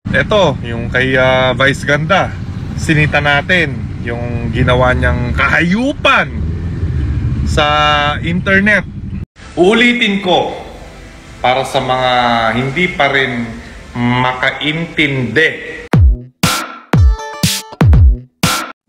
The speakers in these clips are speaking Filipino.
Ito, yung kay Vice Ganda, sinita natin yung ginawa niyang kahayupan sa internet. Uulitin ko para sa mga hindi pa rin makaintindi.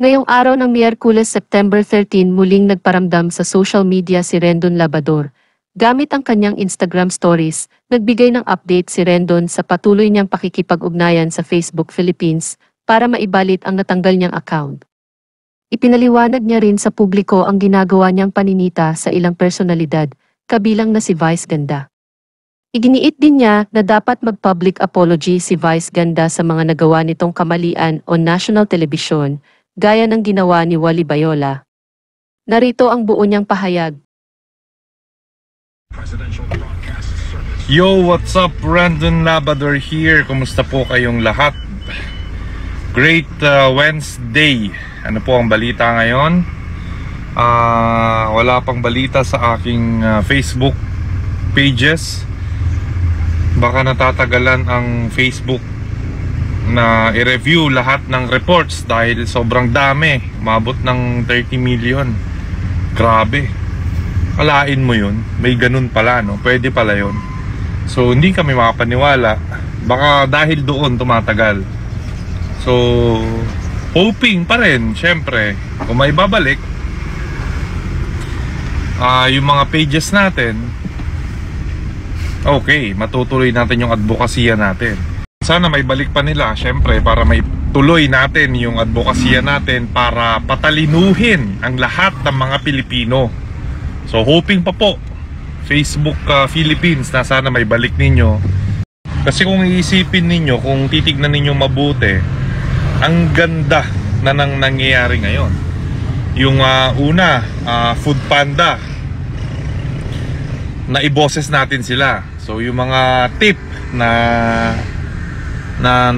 Ngayong araw ng Miyerkules, September 13, muling nagparamdam sa social media si Rendon Labrador. Gamit ang kanyang Instagram stories, nagbigay ng update si Rendon sa patuloy niyang pakikipag-ugnayan sa Facebook Philippines para maibalit ang natanggal niyang account. Ipinaliwanag niya rin sa publiko ang ginagawa niyang paninita sa ilang personalidad, kabilang na si Vice Ganda. Iginiit din niya na dapat mag-public apology si Vice Ganda sa mga nagawa nitong kamalian on national television, gaya ng ginawa ni Wally Bayola. Narito ang buo niyang pahayag. Yo, what's up? Rendon Labrador here. Kumusta po kayong lahat? Great Wednesday. Ano po ang balita ngayon? Wala pang balita sa aking Facebook pages. Baka natatagalan ang Facebook na i-review lahat ng reports dahil sobrang dami. Umabot ng 30 million. Grabe. Kalain mo yun. May ganun pala, no? Pwede pala yun. So hindi kami makapaniwala. Baka dahil doon tumatagal. So hoping pa rin, syempre, kung may babalik yung mga pages natin, okay, matutuloy natin yung advokasya natin. Sana may balik pa nila, syempre, para may tuloy natin yung advokasya natin para patalinuhin ang lahat ng mga Pilipino. So hoping pa po Facebook Philippines na sana may balik ninyo. Kasi kung iisipin ninyo, kung titignan ninyo mabuti, ang ganda na nang nangyayari ngayon. Yung una, Food Panda, na iboses natin sila. So yung mga tip na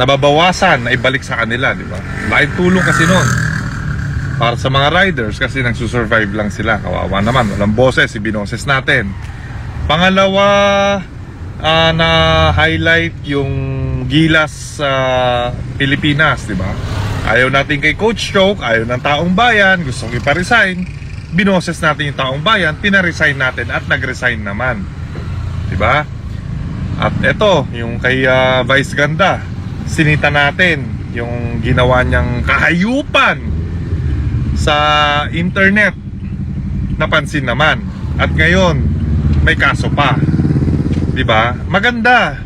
nababawasan, na ibalik sa kanila, di ba? Laking tulong kasi nun para sa mga riders kasi nagsusurvive lang sila. Kawawa naman, walang boses, ibinoses natin. Pangalawa, na highlight yung Gilas Pilipinas, di ba? Ayaw natin kay Coach Choke, ayaw ng taong bayan, gustong ipa-resign. Binoses natin yung taong bayan, pina-resign natin at nag-resign naman, di ba? At eto, yung kay Vice Ganda, sinita natin yung ginawa niyang kahayupan sa internet. Napansin naman. At ngayon, may kaso pa. Diba? Maganda.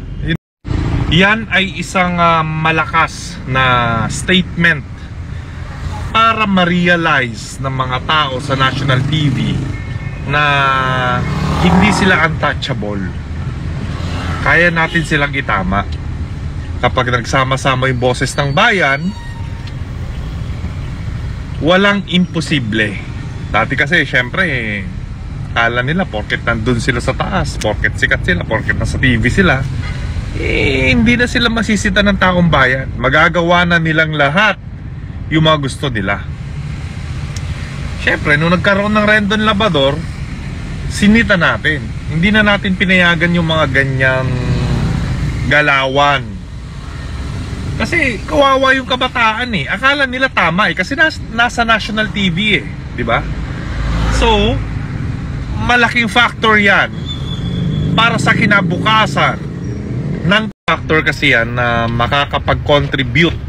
Yan ay isang malakas na statement para ma-realize ng mga tao sa national TV na hindi sila untouchable. Kaya natin silang itama. Kapag nagsama-sama yung boses ng bayan, walang imposible. Dati kasi syempre kala nila porket nandun sila sa taas, porket sikat sila, porket nasa TV sila, hindi na sila masisita ng taong bayan. Magagawa na nilang lahat yung mga gusto nila. Syempre nung nagkaroon ng Rendon Labrador, sinita natin. Hindi na natin pinayagan yung mga ganyang galawan. Kasi kawawa yung kabataan eh. Akala nila tama eh. Kasi nasa national TV eh. Diba? So, malaking factor yan para sa kinabukasan. Non-factor kasi yan na makakapag-contribute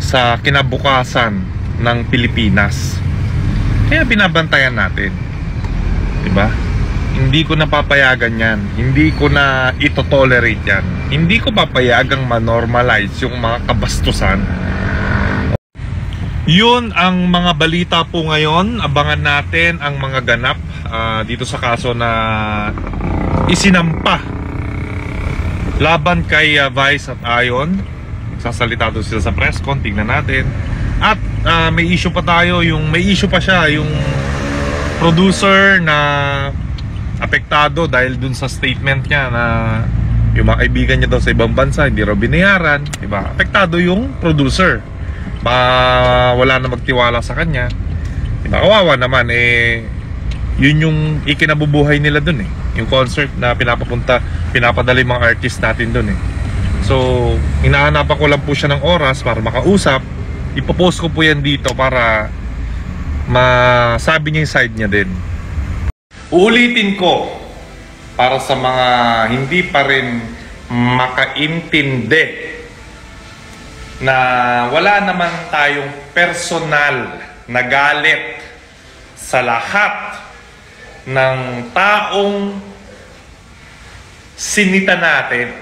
sa kinabukasan ng Pilipinas. Kaya binabantayan natin. Diba? Hindi ko na papayagan yan. Hindi ko na ito-tolerate yan. Hindi ko papayagang ma-normalize yung mga kabastusan. Yun ang mga balita po ngayon. Abangan natin ang mga ganap dito sa kaso na isinampa laban kay Vice at Ayon. Magsasalita doon sila sa press con. Tingnan natin. At may issue pa tayo. May issue pa siya. Yung producer na apektado dahil dun sa statement niya na yung mga kaibigan niya daw sa ibang bansa hindi raw binayaran, diba? Apektado yung producer. Wala na magtiwala sa kanya. Diba? Kawawa naman yun yung ikinabubuhay nila dun eh. Yung concert na pinapadala yung mga artist natin dun eh. So, hinahanapan ko lang po siya ng oras para makausap. Ipopost ko po yan dito para masabi niya yung side niya din. Uulitin ko para sa mga hindi pa rin makaintindi na wala naman tayong personal na galit sa lahat ng taong sinita natin.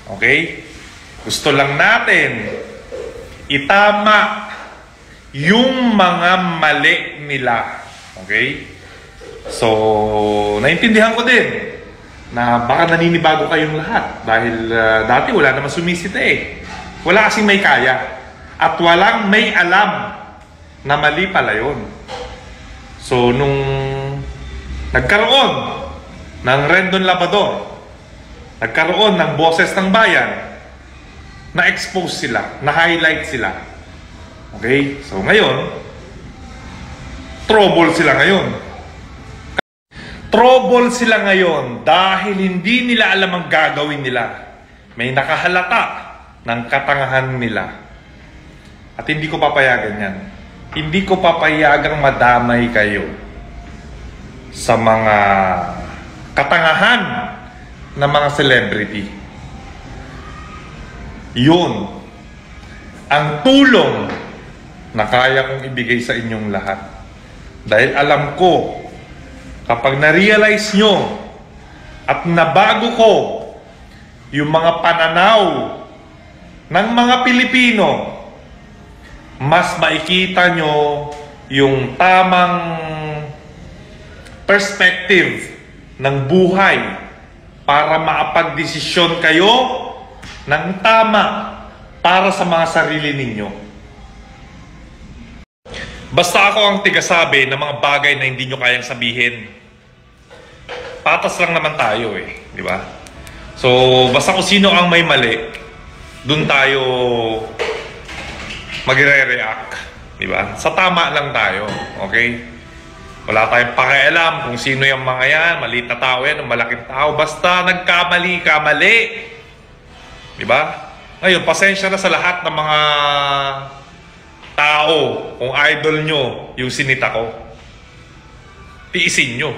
Okay? Gusto lang natin itama yung mga mali nila. Okay? So, naintindihan ko din na baka naninibago kayong lahat dahil dati wala naman sumisita eh. Wala kasing may kaya at walang may alam na mali pala yun. So, nung nagkaroon ng Rendon Labador, nagkaroon ng Boses ng Bayan, na-expose sila, na-highlight sila. Okay? So, ngayon, trouble sila ngayon. Trouble sila ngayon dahil hindi nila alam ang gagawin nila. May nakahalata ng katangahan nila. At hindi ko papayagan yan. Hindi ko papayagang madamay kayo sa mga katangahan ng mga celebrity. Yun ang tulong na kaya kong ibigay sa inyong lahat. Dahil alam ko, kapag na-realize nyo at nabago ko yung mga pananaw ng mga Pilipino, mas makikita nyo yung tamang perspective ng buhay para maapagdesisyon kayo ng tama para sa mga sarili ninyo. Basta ako ang tigasabi ng mga bagay na hindi nyo kayang sabihin. Patas lang naman tayo eh, di ba? So, basta kung sino ang may mali, dun tayo magre-react, di ba? Sa tama lang tayo, okay? Wala tayong pakialam kung sino yung mga yan, maliit na tao yan, o malaking tao. Basta nagkamali, kamali. Di ba? Ngayon, pasensya na sa lahat ng mga tao kung idol nyo yung sinita ko. Tiisin nyo.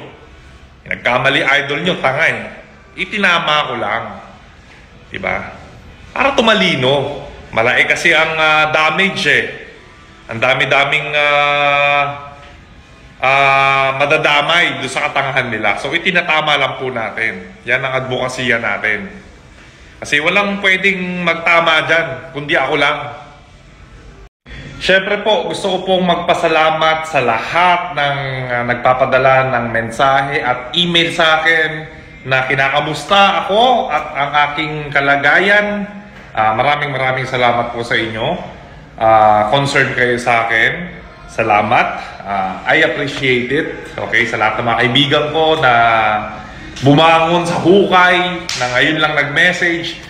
Nagkamali idol nyo, tangay. Itinama ko lang. Di ba? Para tumalino. Malaki kasi ang damage eh. Ang dami-daming madadamay doon sa katangahan nila. So itinatama lang po natin. Yan ang advokasya natin. Kasi walang pwedeng magtama dyan, kundi ako lang. Siyempre po, gusto ko pong magpasalamat sa lahat ng nagpapadala ng mensahe at email sa akin na kinakamusta ako at ang aking kalagayan. Maraming salamat po sa inyo. Concern kayo sa akin. Salamat. I appreciate it. Okay, sa lahat ng mga kaibigan ko na bumangon sa hukay, na ngayon lang nag-message,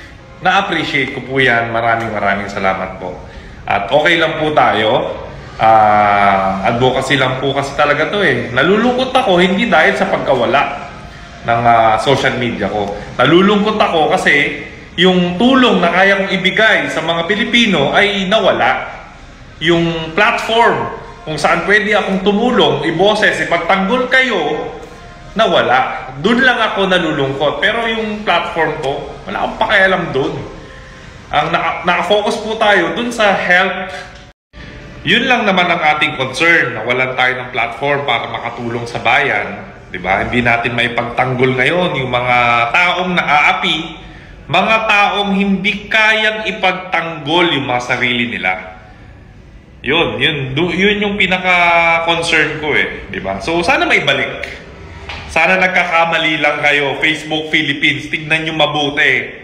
na-appreciate ko po yan. Maraming salamat po. At okay lang po tayo. Advocacy lang po kasi talaga to eh. Nalulungkot ako hindi dahil sa pagkawala ng social media ko. Nalulungkot ako kasi yung tulong na kaya kong ibigay sa mga Pilipino ay nawala. Yung platform kung saan pwede akong tumulong, iboses, ipagtanggol kayo, nawala. Doon lang ako nalulungkot. Pero yung platform ko, wala akong pakialam doon. Ang nakafocus po tayo doon sa health. Yun lang naman ang ating concern, na walan tayo ng platform para makatulong sa bayan. Diba? Hindi natin maipagtanggol ngayon yung mga taong naaapi, mga taong hindi kayang ipagtanggol yung mga sarili nila. Yun yung pinaka-concern ko eh, di ba? So sana may balik. Sana nagkakamali lang kayo, Facebook Philippines, tignan nyo mabuti.